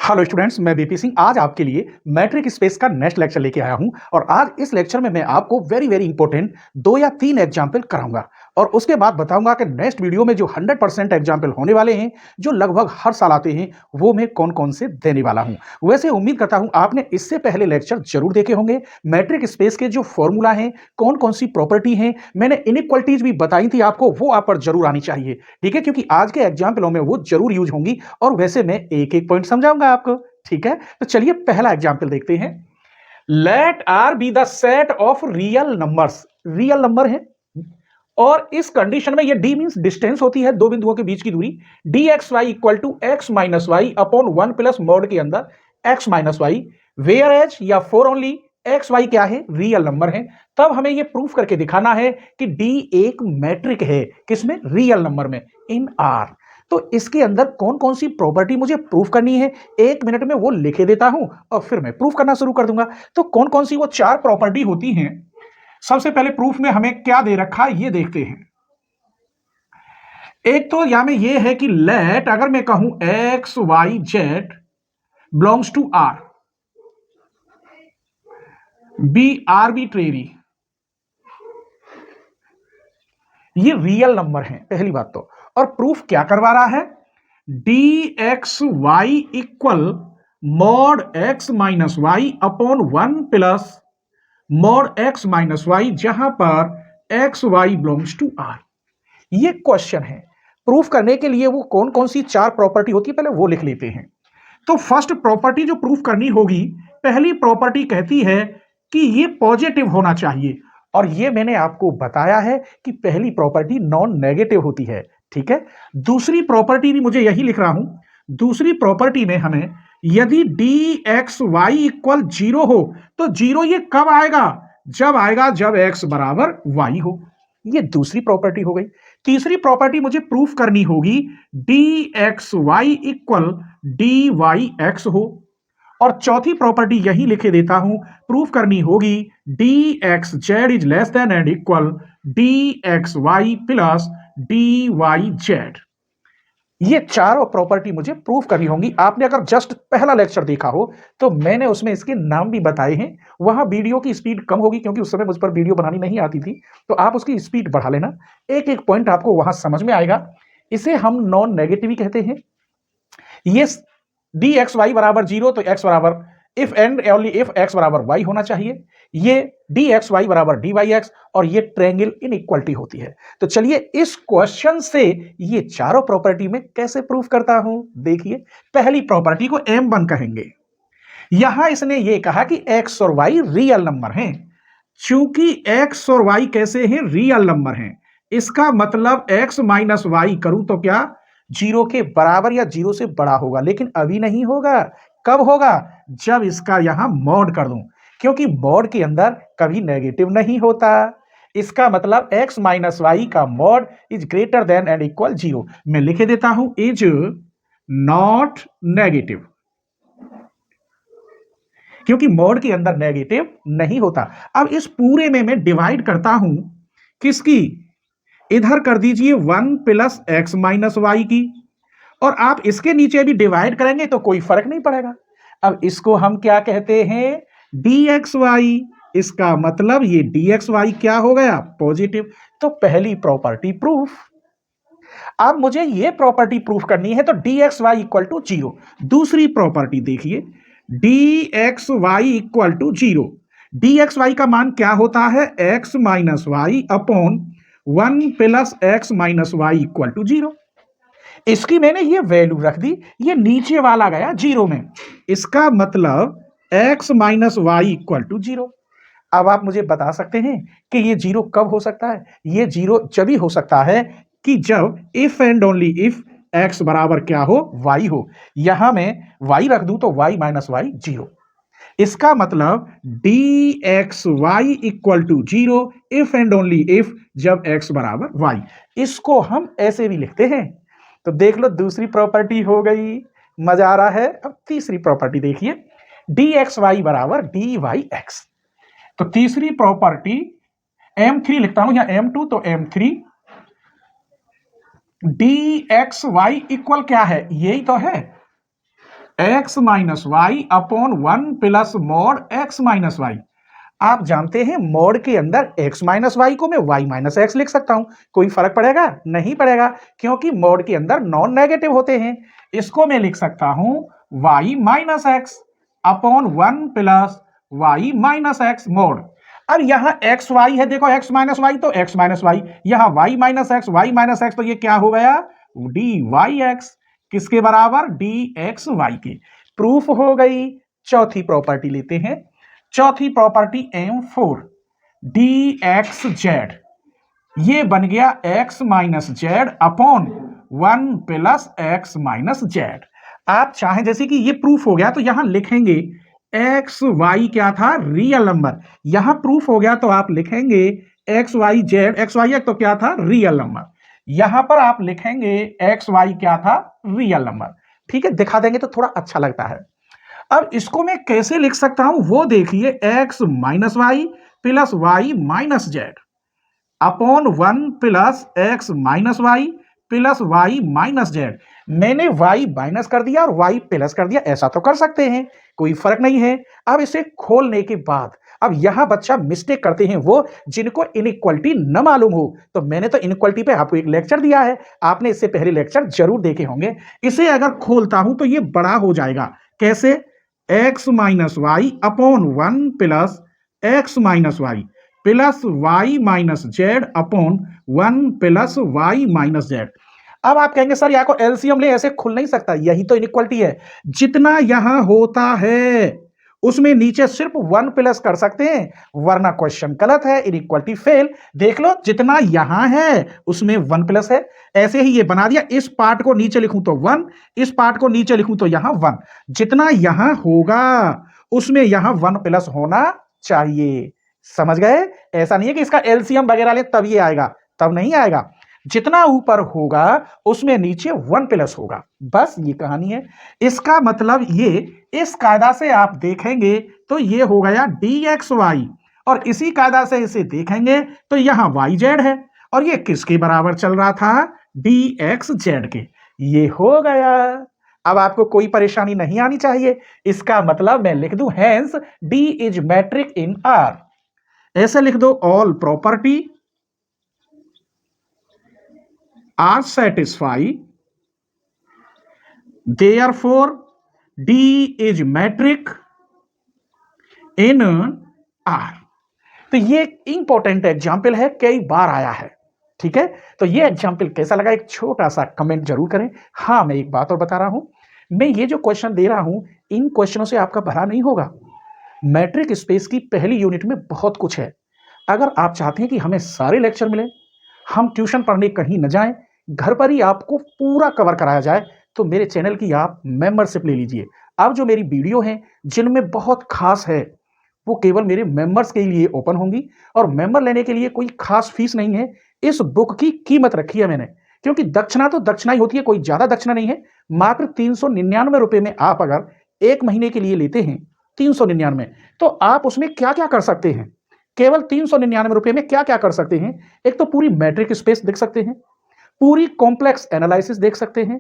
Hello students, मैं BP Singh आज आपके लिए मैट्रिक स्पेस का नेक्स्ट लेक्चर लेके आया हूं और आज इस लेक्चर में मैं आपको वेरी इंपॉर्टेंट 2 या 3 एग्जाम्पल कराऊंगा और उसके बाद बताऊंगा कि नेक्स्ट वीडियो में जो 100% एग्जाम्पल होने वाले हैं, जो लगभग हर साल आते हैं, वो मैं कौन कौन से देने वाला हूं। वैसे उम्मीद करता हूं आपने इससे पहले लेक्चर जरूर देखे होंगे। मैट्रिक स्पेस के जो फॉर्मूला हैं, कौन कौन सी प्रॉपर्टी हैं, मैंने इनइक्वालिटीज भी बताई थी आपको, वो आप पर जरूर आनी चाहिए। ठीक है, क्योंकि आज के एग्जाम्पलों में वो जरूर यूज होंगी और वैसे मैं एक एक पॉइंट समझाऊंगा आपको। ठीक है, तो चलिए पहला एग्जाम्पल देखते हैं। Let R be the set of real numbers. Real number है और इस कंडीशन में ये डी मींस डिस्टेंस होती है दो बिंदुओं के बीच की दूरी। D x Y equal to x minus y upon 1 plus mod के अंदर x minus y, where h या फॉर ओनली एक्स वाई क्या है, रियल नंबर है। तब हमें यह प्रूफ करके दिखाना है कि डी एक मैट्रिक है, किसमें, रियल नंबर में, इन आर। तो इसके अंदर कौन कौन सी प्रॉपर्टी मुझे प्रूफ करनी है, 1 मिनट में वो लिखे देता हूं और फिर मैं प्रूफ करना शुरू कर दूंगा। तो कौन कौन सी वो 4 प्रॉपर्टी होती हैं। सबसे पहले प्रूफ में हमें क्या दे रखा है ये देखते हैं। एक तो यहां में ये है कि लेट, अगर मैं कहूं x y z belongs to R, be arbitrary, ये रियल नंबर है पहली बात तो। और प्रूफ क्या करवा रहा है, D x Y equal mod x minus y upon 1 plus mod x minus y, जहां पर x Y belongs to R. ये क्वेश्चन है। प्रूफ करने के लिए वो कौन कौन सी 4 प्रॉपर्टी होती है, पहले वो लिख लेते हैं। तो फर्स्ट प्रॉपर्टी जो प्रूफ करनी होगी, पहली प्रॉपर्टी कहती है कि ये पॉजिटिव होना चाहिए और ये मैंने आपको बताया है कि पहली प्रॉपर्टी नॉन नेगेटिव होती है। ठीक है, दूसरी प्रॉपर्टी भी मुझे यही लिख रहा हूं। दूसरी प्रॉपर्टी में हमें यदि डी एक्स वाई इक्वल 0 हो तो 0 ये कब आएगा, जब आएगा जब एक्स बराबर वाई हो। ये दूसरी प्रॉपर्टी हो गई। तीसरी प्रॉपर्टी मुझे प्रूफ करनी होगी d x Y equal d y x हो। और चौथी प्रॉपर्टी यही लिखे देता हूं, प्रूफ करनी होगी d x z is less than and equal d x Y plus D Y z. ये चारों प्रॉपर्टी मुझे प्रूफ करनी होंगी। आपने अगर जस्ट पहला लेक्चर देखा हो तो मैंने उसमें इसके नाम भी बताए हैं। वहां वीडियो की स्पीड कम होगी क्योंकि उस समय मुझ पर वीडियो बनानी नहीं आती थी, तो आप उसकी स्पीड बढ़ा लेना, एक एक पॉइंट आपको वहां समझ में आएगा। इसे हम नॉन नेगेटिव कहते हैं। ये डी एक्स वाई बराबर 0 तो एक्स बराबर, if and only if x बराबर वाई होना चाहिए। ये डी एक्स वाई बराबर डी वाई एक्स और ये ट्रायंगल इनइक्वालिटी होती है। तो चलिए इस क्वेश्चन से ये चारों प्रॉपर्टी में कैसे प्रूफ करता हूं, देखिए। पहली प्रॉपर्टी को M1 कहेंगे। यहां इसने ये कहा कि एक्स और वाई रियल नंबर हैं। चूंकि एक्स और वाई कैसे हैं, रियल नंबर हैं, इसका मतलब एक्स माइनस वाई करूं तो क्या 0 के बराबर या 0 से बड़ा होगा, लेकिन अभी नहीं होगा। कब होगा, जब इसका यहां मॉड कर दूं, क्योंकि मॉड के अंदर कभी नेगेटिव नहीं होता। इसका मतलब x माइनस वाई का mod is greater than and equal 0। मैं लिखे देता हूं इज नॉट नेगेटिव, क्योंकि मॉड के अंदर नेगेटिव नहीं होता। अब इस पूरे में मैं डिवाइड करता हूं किसकी, इधर कर दीजिए 1 प्लस एक्स माइनस वाई की, और आप इसके नीचे भी डिवाइड करेंगे तो कोई फर्क नहीं पड़ेगा। अब इसको हम क्या कहते हैं, डी एक्स वाई। इसका मतलब ये डी एक्स वाई क्या हो गया, पॉजिटिव। तो पहली प्रॉपर्टी प्रूफ। अब मुझे ये प्रॉपर्टी प्रूफ करनी है तो D x Y equal to 0। दूसरी प्रॉपर्टी देखिए, d x Y equal to 0। D x y का मान क्या होता है, x minus y upon 1 plus x minus y equal to 0। इसकी मैंने ये वैल्यू रख दी, ये नीचे वाला गया 0 में। इसका मतलब x minus y equal to 0। अब आप मुझे बता सकते हैं कि ये 0 कब हो सकता है, ये 0 जब ही हो सकता है कि जब if and only if x बराबर क्या हो, y हो। यहां मैं y रख दूं तो y माइनस वाई 0। इसका मतलब d x Y equal to 0 if and only if जब x बराबर y। इसको हम ऐसे भी लिखते हैं। तो देख लो, दूसरी प्रॉपर्टी हो गई, मजा आ रहा है। अब तीसरी प्रॉपर्टी देखिए, डी एक्स वाई बराबर डी वाई एक्स। तो तीसरी प्रॉपर्टी M3 लिखता हूं या M2, तो M3 D x Y equal क्या है, यही तो है x minus y upon 1 plus mod x minus y. आप जानते हैं मॉड के अंदर x माइनस वाई को मैं y माइनस एक्स लिख सकता हूं, कोई फर्क पड़ेगा? नहीं पड़ेगा, क्योंकि मॉड के अंदर नॉन नेगेटिव होते हैं। इसको मैं लिख सकता हूं y minus x upon 1 plus y minus x mod. अब यहां एक्स वाई है, देखो x माइनस वाई तो x माइनस वाई, यहां y माइनस एक्स तो ये क्या हो गया? D y x. किसके बराबर? डी एक्स वाई के। प्रूफ हो गई। चौथी प्रॉपर्टी लेते हैं। चौथी property M4 D x Z, ये बन गया x minus z upon 1 plus x minus Z. आप चाहें जैसे कि ये प्रूफ हो गया तो यहां लिखेंगे एक्स वाई क्या था? Real number. यहां प्रूफ हो गया तो आप लिखेंगे x y z, x Y तो क्या था? Real number. यहां पर आप लिखेंगे एक्स वाई क्या था? Real number. ठीक है, दिखा देंगे तो थोड़ा अच्छा लगता है। अब इसको मैं कैसे लिख सकता हूं वो देखिए, x minus y plus y minus z upon 1 plus x minus y plus y minus z. मैंने y माइनस कर दिया और y प्लस कर दिया, ऐसा तो कर सकते हैं, कोई फर्क नहीं है। अब इसे खोलने के बाद, अब यहां बच्चा मिस्टेक करते हैं वो जिनको इनइक्वालिटी न मालूम हो। तो मैंने तो इनइक्वालिटी पे आपको एक लेक्चर दिया है, आपने इससे पहले लेक्चर जरूर देखे होंगे। इसे अगर खोलता हूं तो ये बड़ा हो जाएगा। कैसे? x minus y upon 1 plus x minus y plus y minus z upon 1 plus y minus z. अब आप कहेंगे सर यहाँ को एलसीएम ले, ऐसे खुल नहीं सकता, यही तो इनइक्वालिटी है। जितना यहां होता है उसमें नीचे सिर्फ 1 प्लस कर सकते हैं, वरना क्वेश्चन गलत है, इनइक्वालिटी फेल। देख लो, जितना यहां है उसमें 1 प्लस है। ऐसे ही ये बना दिया, इस पार्ट को नीचे लिखूं तो 1, इस पार्ट को नीचे लिखूं तो यहां 1। जितना यहां होगा उसमें यहां 1 प्लस होना चाहिए। समझ गए? ऐसा नहीं है कि इसका एलसीएम वगैरह ले तब ये आएगा, तब नहीं आएगा। जितना ऊपर होगा उसमें नीचे 1 प्लस होगा, बस ये कहानी है। इसका मतलब ये, इस कायदा से आप देखेंगे तो ये हो गया dxy, और इसी कायदा से इसे देखेंगे तो यहां yz है, और ये किसके बराबर चल रहा था? dxz के। ये हो गया। अब आपको कोई परेशानी नहीं आनी चाहिए। इसका मतलब मैं लिख दूं hence D is metric in R। ऐसे लिख दो, all property are satisfy, therefore D is metric in R। तो ये इंपॉर्टेंट एग्जाम्पल है, कई बार आया है। ठीक है, तो ये एग्जाम्पल कैसा लगा एक छोटा सा कमेंट जरूर करें। हाँ, मैं एक बात और बता रहा हूं, मैं ये जो क्वेश्चन दे रहा हूं इन क्वेश्चनों से आपका भला नहीं होगा। मैट्रिक स्पेस की पहली यूनिट में बहुत कुछ है। अगर आप चाहते हैं कि हमें सारे लेक्चर मिले, हम ट्यूशन पढ़ने कहीं न जाएं, घर पर ही आपको पूरा कवर कराया जाए, तो मेरे चैनल की आप मेंबरशिप ले लीजिए। अब जो मेरी वीडियो हैं जिनमें बहुत खास है वो केवल मेरे मेंबर्स के लिए ओपन होंगी, और मेंबर लेने के लिए कोई खास फीस नहीं है। इस बुक की कीमत रखी है मैंने, क्योंकि दक्षिणा तो दक्षिणा ही होती है, कोई ज्यादा दक्षिणा नहीं है। मात्र 399 रुपए में आप अगर 1 महीने के लिए लेते हैं, 399, तो आप उसमें क्या क्या कर सकते हैं? केवल 399 रुपए में क्या क्या कर सकते हैं? एक तो पूरी मैट्रिक स्पेस देख सकते हैं, पूरी कॉम्प्लेक्स एनालिसिस देख सकते हैं,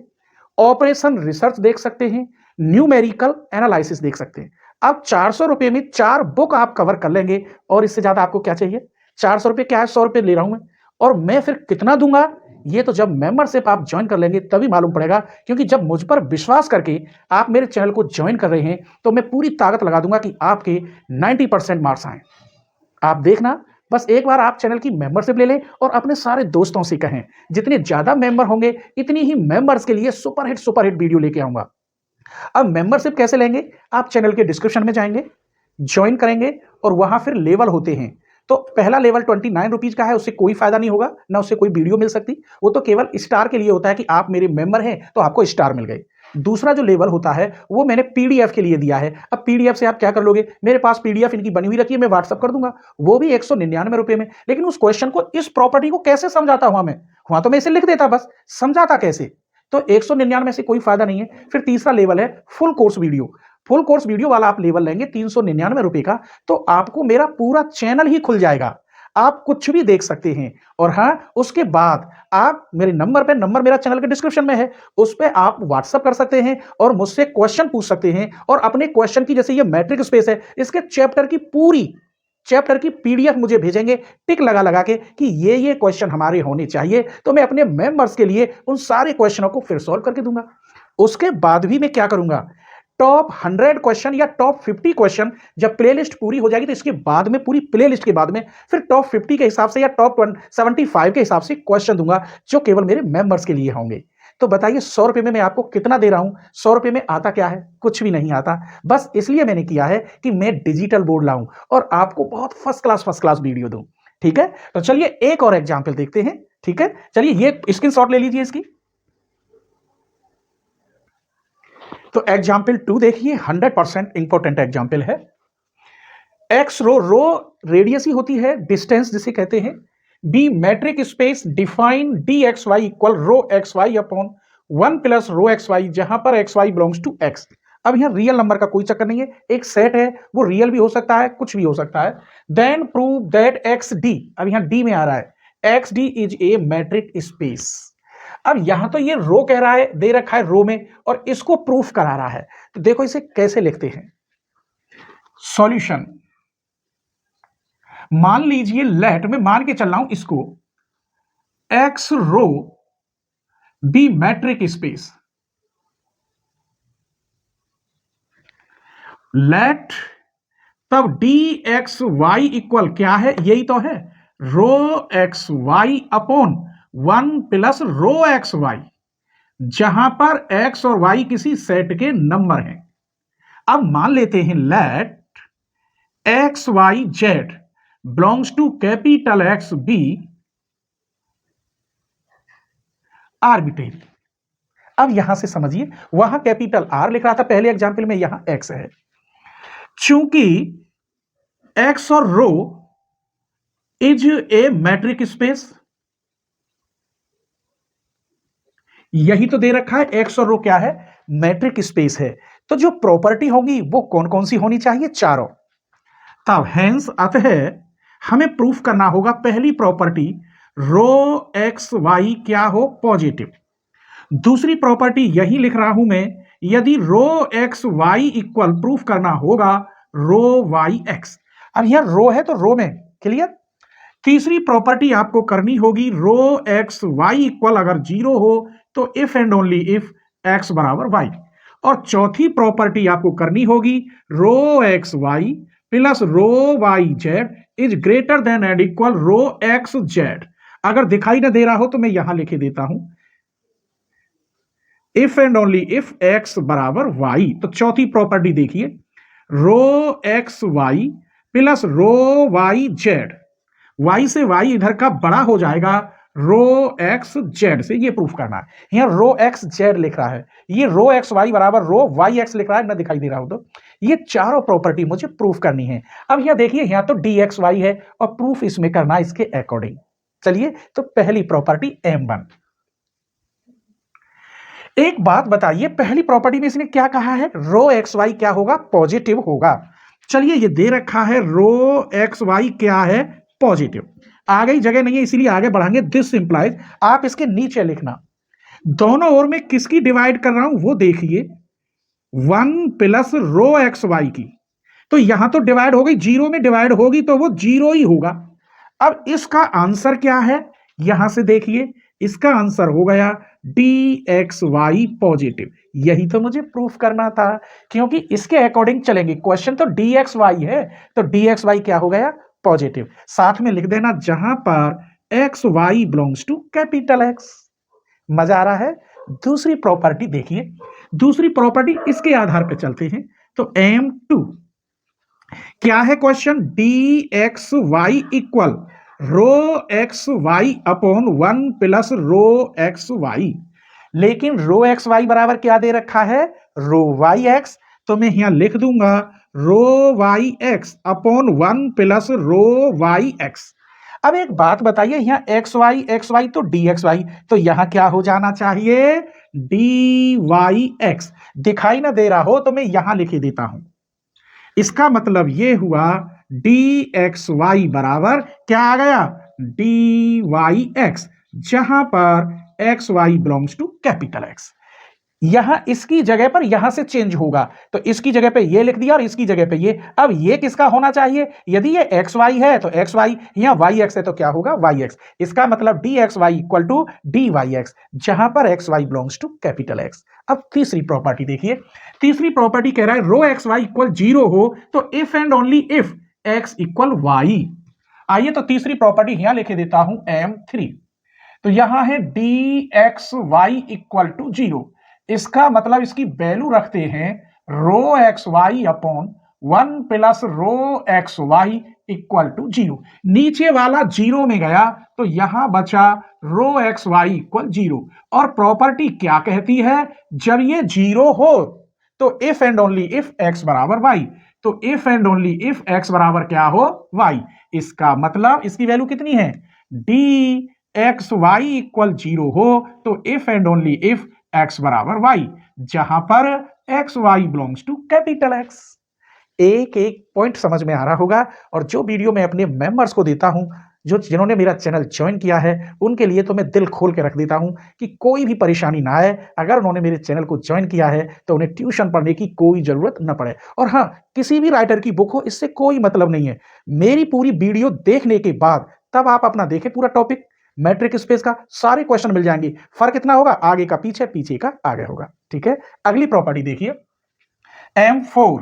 ऑपरेशन रिसर्च देख सकते हैं, न्यूमेरिकल एनालिसिस देख सकते हैं। अब 400 रुपए में 4 बुक आप कवर कर लेंगे, और इससे ज्यादा आपको क्या चाहिए? 400 रुपए क्या है, 100 रुपए ले रहा हूं मैं, और मैं फिर कितना दूंगा ये तो जब मेंबरशिप आप ज्वाइन कर लेंगे तभी मालूम पड़ेगा। क्योंकि जब मुझ पर विश्वास करके आप मेरे चैनल को ज्वाइन कर रहे हैं तो मैं पूरी ताकत लगा दूंगा कि आपके 90% मार्क्स आए। आप देखना, बस एक बार आप चैनल की मेंबरशिप ले लें और अपने सारे दोस्तों से कहें। जितने ज्यादा मेंबर होंगे इतनी ही मेंबर्स के लिए सुपर हिट वीडियो लेके आऊंगा। अब मेंबरशिप कैसे लेंगे? आप चैनल के डिस्क्रिप्शन में जाएंगे, ज्वाइन करेंगे, और वहां फिर लेवल होते हैं। तो पहला लेवल 29 रुपीज का है, उससे कोई फायदा नहीं होगा, ना उससे कोई वीडियो मिल सकती, वो तो केवल स्टार के लिए होता है कि आप मेरे मेंबर हैं तो आपको स्टार मिल गए। दूसरा जो लेवल होता है वो मैंने पीडीएफ के लिए दिया है। अब पीडीएफ से आप क्या कर लोगे? मेरे पास पीडीएफ इनकी बनी हुई रखी है, मैं व्हाट्सअप कर दूंगा, वो भी 199 रुपए में। लेकिन उस क्वेश्चन को, इस प्रॉपर्टी को कैसे समझाता हुआ मैं, वहां तो मैं इसे लिख देता, बस समझाता कैसे? तो 199 में से कोई फायदा नहीं है। फिर तीसरा लेवल है full course video. Full course video वाला आप लेवल लेंगे 399 रुपए का, तो आपको मेरा पूरा चैनल ही खुल जाएगा। आप कुछ भी देख सकते हैं। और हाँ, उसके बाद आप मेरे नंबर मेरा चैनल के डिस्क्रिप्शन में है, उस पे आप व्हाट्सएप कर सकते हैं और मुझसे क्वेश्चन पूछ सकते हैं। और अपने क्वेश्चन की, जैसे ये मैट्रिक स्पेस है, इसके चैप्टर की पीडीएफ मुझे भेजेंगे टिक लगा लगा के कि ये क्वेश्चन हमारे होने चाहिए, तो मैं अपने मेंबर्स के लिए उन सारे क्वेश्चनों को फिर सॉल्व करके दूंगा। उसके बाद भी मैं क्या करूंगा, टॉप 100 क्वेश्चन या टॉप 50 क्वेश्चन, जब प्लेलिस्ट पूरी हो जाएगी तो इसके बाद में, पूरी प्लेलिस्ट के बाद में फिर टॉप 50 के हिसाब से या टॉप 75 के हिसाब से क्वेश्चन दूंगा, जो केवल मेरे मेंबर्स के लिए होंगे। तो बताइए, 100 रुपए में मैं आपको कितना दे रहा हूं? 100 रुपए में आता क्या है? कुछ भी नहीं आता। बस इसलिए मैंने किया है कि मैं डिजिटल बोर्ड लाऊं और आपको बहुत फर्स्ट क्लास वीडियो दूं। ठीक है, तो चलिए एक और एग्जाम्पल देखते हैं। ठीक है, चलिए ये स्क्रीनशॉट ले लीजिए इसकी। तो एग्जाम्पल 2 देखिए, 100% इंपॉर्टेंट एग्जाम्पल है। एक्स रो रेडियस ही होती है, डिस्टेंस जिसे कहते हैं। B metric space, define D x Y equal rho x Y upon 1 plus rho x Y, जहां पर x Y belongs to X. अब यहां रियल नंबर का कोई चक्कर नहीं है, एक सेट है, वो रियल भी हो सकता है, कुछ भी हो सकता है। Then prove that x d, अब यहां डी में आ रहा है, x d is a metric space. अब यहां तो ये रो कह रहा है, दे रखा है रो में, और इसको प्रूफ करा रहा है। तो देखो इसे कैसे लिखते हैं। सॉल्यूशन, मान लीजिए लेट, मैं मान के चल रहा हूं इसको, X rho B metric space, let, तब डी एक्स वाई इक्वल क्या है, यही तो है, rho x Y upon 1 plus rho x Y, जहां पर एक्स और वाई किसी सेट के नंबर हैं। अब मान लेते हैं let x y z belongs to capital x be arbitrary. अब यहां से समझिए, वहां कैपिटल आर लिख रहा था पहले एग्जाम्पल में, यहां एक्स है। चूंकि एक्स और रो इज ए मैट्रिक स्पेस, यही तो दे रखा है, एक्स और रो क्या है, मैट्रिक स्पेस है। तो जो प्रॉपर्टी होगी वो कौन कौन सी होनी चाहिए, चारों। तब हेंस अतः हमें प्रूफ करना होगा पहली प्रॉपर्टी, रो एक्स वाई क्या हो, पॉजिटिव। दूसरी प्रॉपर्टी यही लिख रहा हूं मैं, यदि रो एक्स वाई इक्वल, प्रूफ करना होगा रो वाई एक्स। अब यहां रो है तो रो में क्लियर। तीसरी प्रॉपर्टी आपको करनी होगी, रो एक्स वाई इक्वल अगर 0 हो तो if and only if x बराबर वाई। और चौथी प्रॉपर्टी आपको करनी होगी, rho x Y plus rho Y Z is greater than and equal rho X Z. अगर दिखाई ना दे रहा हो तो मैं यहां लिखे देता हूं, if and only if x बराबर वाई। तो चौथी प्रॉपर्टी देखिए, rho x Y plus rho Y Z, Y से वाई इधर का बड़ा हो जाएगा, रो एक्स जेड से, ये प्रूफ करना है। यहां रो एक्स जेड लिख रहा है, ये रो एक्स वाई बराबर रो वाई एक्स लिख रहा है, ना दिखाई दे रहा हो तो। ये चारों प्रॉपर्टी मुझे प्रूफ करनी है। अब यहां देखिए, यहां तो डी एक्स वाई है और प्रूफ इसमें करना इसके अकॉर्डिंग। चलिए, तो पहली प्रॉपर्टी M1। एक बात बताइए, पहली प्रॉपर्टी में इसने क्या कहा है, रो एक्स वाई क्या होगा, पॉजिटिव होगा। चलिए, ये दे रखा है रो एक्स वाई क्या है, पॉजिटिव। आगे जगह नहीं है इसीलिए आगे बढ़ाएंगे, दिस इंप्लाइज, आप इसके नीचे लिखना, दोनों ओर में किसकी डिवाइड कर रहा हूं वो देखिए, 1 प्लस रो एक्स वाई की। तो यहां तो डिवाइड हो गई, 0 में डिवाइड होगी तो वो 0 ही होगा। अब इसका आंसर क्या है, यहां से देखिए, इसका आंसर हो गया डी एक्स वाई पॉजिटिव। यही तो मुझे प्रूफ करना था, क्योंकि इसके अकॉर्डिंग चलेंगे। क्वेश्चन तो डी एक्स वाई है, तो डी एक्स वाई क्या हो गया, पॉजिटिव। साथ में लिख देना, जहां पर x Y belongs to capital x. मजा आ रहा है। दूसरी प्रॉपर्टी देखिए, दूसरी प्रॉपर्टी इसके आधार पर चलते हैं। तो M2 क्या है question, D x Y equal rho x Y upon 1 plus rho x Y. लेकिन रो एक्स वाई बराबर क्या दे रखा है, रो वाई एक्स। तो मैं यहां लिख दूंगा rho Y X upon 1 plus rho Y X. अब एक बात बताइए, यहां एक्स वाई तो डी एक्स वाई, तो यहां क्या हो जाना चाहिए, डी वाई एक्स। दिखाई ना दे रहा हो तो मैं यहां लिख देता हूं, इसका मतलब यह हुआ डी एक्स वाई बराबर क्या आ गया, डी वाई एक्स, जहां पर x Y belongs to capital x. यहां इसकी जगह पर यहां से चेंज होगा, तो इसकी जगह पे ये लिख दिया और इसकी जगह पे ये। अब ये किसका होना चाहिए, यदि ये एक्स वाई है तो एक्स वाई, यहां वाई एक्स है तो क्या होगा, वाई एक्स। इसका मतलब d x Y equal to d y x, जहां पर x Y belongs to capital x. अब तीसरी प्रॉपर्टी देखिए, तीसरी प्रॉपर्टी कह रहा है रो एक्स वाई इक्वल 0 हो तो if and only if x equal y. आइए तो तीसरी प्रॉपर्टी यहां लिखे देता हूं M3। तो यहां है D x Y equal to 0, इसका मतलब इसकी वैल्यू रखते हैं rho x Y upon 1 plus rho x Y equal to 0। नीचे वाला 0 में गया तो यहां बचा रो एक्स वाई इक्वल 0। और प्रॉपर्टी क्या कहती है, जब ये 0 हो तो if and only if x बराबर वाई, तो if and only if x बराबर क्या हो, वाई। इसका मतलब इसकी वैल्यू कितनी है, डी एक्स वाई इक्वल 0 हो तो if and only if x बराबर वाई, जहां पर x Y belongs to capital x. एक एक पॉइंट समझ में आ रहा होगा। और जो वीडियो मैं अपने मेंबर्स को देता हूं, जिन्होंने मेरा चैनल ज्वाइन किया है, उनके लिए तो मैं दिल खोल के रख देता हूं कि कोई भी परेशानी ना आए। अगर उन्होंने मेरे चैनल को ज्वाइन किया है तो उन्हें ट्यूशन पढ़ने की कोई जरूरत न पड़े। और हाँ, किसी भी राइटर की बुक हो, इससे कोई मतलब नहीं है। मेरी पूरी वीडियो देखने के बाद तब आप अपना देखें पूरा टॉपिक, मैट्रिक स्पेस का सारे क्वेश्चन मिल जाएंगे। फर्क इतना होगा, आगे का पीछे, पीछे का आगे होगा। ठीक है, अगली प्रॉपर्टी देखिए M4।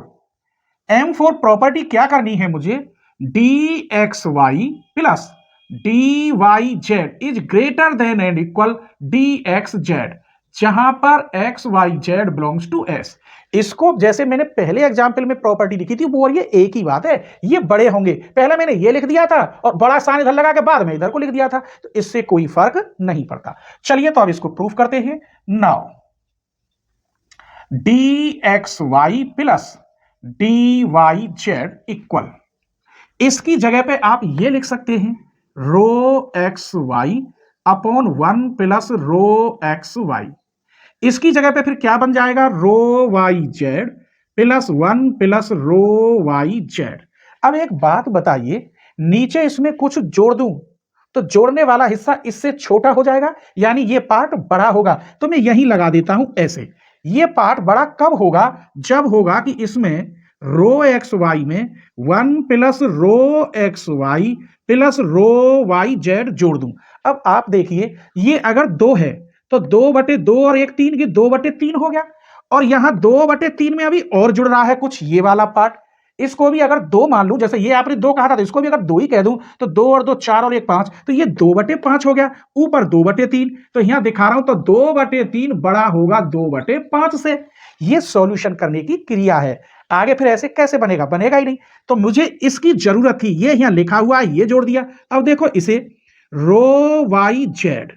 M4 प्रॉपर्टी क्या करनी है मुझे, d x Y plus D Y Z is greater than and equal d x z, जहां पर x y z belongs to s. इसको जैसे मैंने पहले एग्जाम्पल में प्रॉपर्टी लिखी थी वो और ये एक ही बात है, ये बड़े होंगे। पहले मैंने ये लिख दिया था और बड़ा साइन इधर लगा के बाद में इधर को लिख दिया था, तो इससे कोई फर्क नहीं पड़ता। चलिए तो अब इसको प्रूफ करते हैं। Now D x Y plus D Y Z equal, इसकी जगह पे आप ये लिख सकते हैं rho x Y upon 1 plus rho x Y. इसकी जगह पे फिर क्या बन जाएगा, rho Y Z plus 1 plus rho Y Z. अब एक बात बताइए, नीचे इसमें कुछ जोड़ दूं तो जोड़ने वाला हिस्सा इससे छोटा हो जाएगा, यानी ये पार्ट बड़ा होगा। तो मैं यहीं लगा देता हूं ऐसे। ये पार्ट बड़ा कब होगा, जब होगा कि इसमें रो एक्स वाई में 1 plus rho x Y plus rho Y z जोड़ दूं। अब आप देखिए, ये अगर 2 है तो 2/2 और 1 3 की 2/3 हो गया। और यहां 2/3 में अभी और जुड़ रहा है कुछ ये वाला पार्ट। इसको भी अगर 2 मान लूं, जैसे ये आपने 2 कहा था तो इसको भी अगर 2 ही कह दूं तो 2 और 2 4 और 1 5, तो ये 2/5 हो गया। ऊपर 2/3, तो यहां दिखा रहा हूं तो 2/3 बड़ा होगा 2/5 से। ये सॉल्यूशन करने की क्रिया है। आगे फिर ऐसे कैसे बनेगा, बनेगा ही नहीं। तो मुझे इसकी जरूरत थी, ये यहां लिखा हुआ है, ये जोड़ दिया। अब देखो इसे रो वाई जेड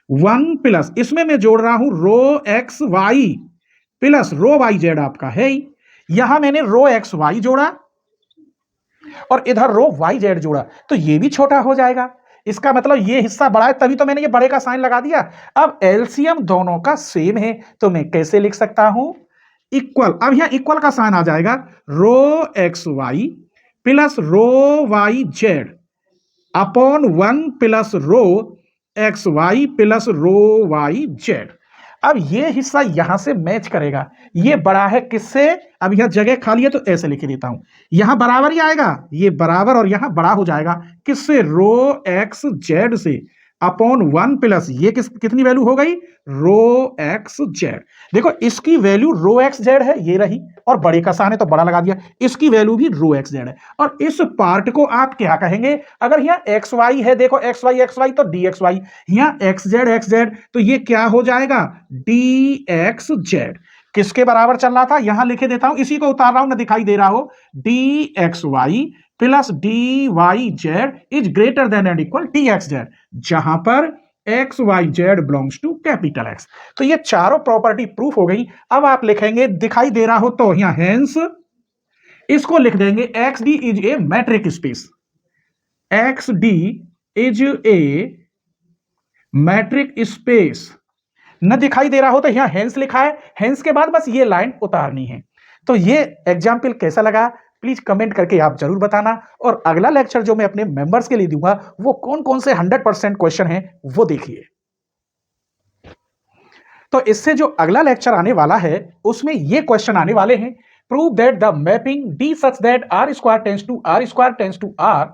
1 प्लस, इसमें मैं जोड़ रहा हूं rho x Y plus rho Y Z आपका है ही। यहां मैंने रो एक्स वाई जोड़ा और इधर रो वाई जेड जोड़ा, तो ये भी छोटा हो जाएगा। इसका मतलब ये हिस्सा बड़ा है, तभी तो मैंने ये बड़े का साइन लगा दिया। अब एलसीएम दोनों का सेम है, तो मैं कैसे लिख सकता हूं, इक्वल। अब यहां इक्वल का साइन आ जाएगा, rho x Y plus rho Y Z upon 1 plus rho x Y plus rho Y Z. अब ये हिस्सा यहां से मैच करेगा, ये बड़ा है किससे, अब यहां जगह खाली है तो ऐसे लिख देता हूं, यहां बराबर ही आएगा, ये बराबर और यहां बड़ा हो जाएगा किससे, रो एक्स जेड से अपॉन 1 प्लस ये कितनी वैल्यू हो गई, रो एक्स जेड। देखो इसकी वैल्यू रो एक्स जेड है, ये रही, और बड़े का साइन है तो बड़ा लगा दिया, इसकी वैल्यू भी रो एक्स जेड है। और इस पार्ट को आप क्या कहेंगे, अगर यहाँ एक्स वाई है, देखो एक्स वाई तो डी एक्स वाई, यहाँ एक्स जेड तो ये क्या हो जाएगा, डी एक्स जेड। किसके बराबर चल रहा था, यहां लिखे देता हूं, इसी को उतार रहा हूं ना दिखाई दे रहा हो, d x Y plus D Y Z is greater than and equal d x z, जहां पर x y z belongs to capital X. तो ये चारों प्रॉपर्टी प्रूफ हो गई। अब आप लिखेंगे, दिखाई दे रहा हो तो यहां हेंस, इसको लिख देंगे x d is a metric space, x d is a metric space. न दिखाई दे रहा हो तो यहां हेंस लिखा है, हेंस के बाद बस ये लाइन उतारनी है। तो ये एग्जाम्पल कैसा लगा, प्लीज कमेंट करके आप जरूर बताना। और अगला लेक्चर जो मैं अपने मेंबर्स के लिए दूंगा वो कौन कौन से 100% क्वेश्चन हैं वो देखिए। तो इससे जो अगला लेक्चर आने वाला है उसमें ये क्वेश्चन आने वाले हैं, prove that the mapping d such that R square tends to R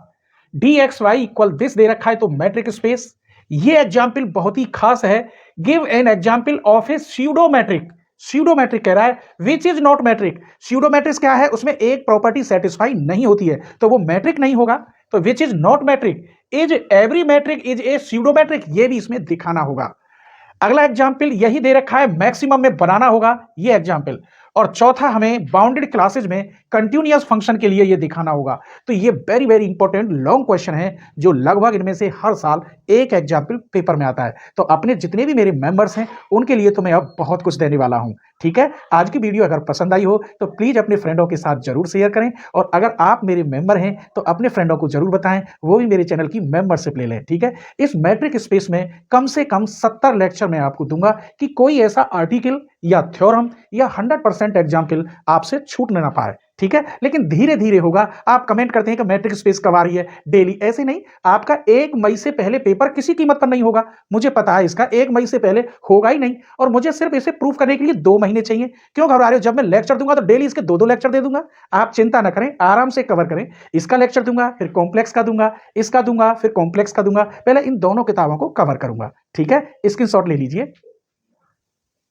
d x Y equal this दे रखा है तो मैट्रिक स्पेस। ये एग्जाम्पल बहुत ही खास है। गिव एन एग्जाम्पल ऑफ ए स्यूडोमेट्रिक, स्यूडोमेट्रिक कह रहा है विच इज नॉट मैट्रिक। स्यूडोमेट्रिक क्या है, उसमें एक प्रॉपर्टी सेटिस्फाई नहीं होती है तो वो मैट्रिक नहीं होगा। तो which is not metric, is every metric is a pseudometric, ये भी इसमें दिखाना होगा। अगला एग्जाम्पल यही दे रखा है, मैक्सिमम में बनाना होगा ये एग्जाम्पल। और चौथा हमें बाउंडेड क्लासेज में कंटिन्यूअस फंक्शन के लिए ये दिखाना होगा। तो ये very very important long question है जो लगभग इनमें से हर साल एक एग्जाम्पल पेपर में आता है। तो अपने जितने भी मेरे मेंबर्स हैं उनके लिए तो मैं अब बहुत कुछ देने वाला हूं। ठीक है, आज की वीडियो अगर पसंद आई हो तो प्लीज अपने फ्रेंडों के साथ जरूर शेयर करें। और अगर आप मेरे मेंबर हैं तो अपने फ्रेंडों को जरूर बताएं वो भी मेरे चैनल की मेंबरशिप ले लें। ठीक है, इस मैट्रिक स्पेस में कम से कम 70 लेक्चर मैं आपको दूंगा कि कोई ऐसा आर्टिकल या थ्योरम या 100% एग्जाम्पल आपसे छूट ना पाए। ठीक है, लेकिन धीरे धीरे होगा। आप कमेंट करते हैं कि मैट्रिक स्पेस कब आ रही है, डेली, ऐसे नहीं। आपका 1 मई से पहले पेपर किसी कीमत पर नहीं होगा, मुझे पता है इसका। 1 मई से पहले होगा ही नहीं और मुझे सिर्फ इसे प्रूफ करने के लिए 2 महीने चाहिए। क्यों घबरा रहे हो, जब मैं लेक्चर दूंगा तो डेली इसके 2-2 लेक्चर दे दूंगा। आप चिंता ना करें, आराम से कवर करें। इसका लेक्चर दूंगा, फिर कॉम्प्लेक्स का दूंगा, इसका दूंगा, फिर कॉम्प्लेक्स का दूंगा। पहले इन दोनों किताबों को कवर करूंगा। ठीक है, स्क्रीनशॉट ले लीजिए।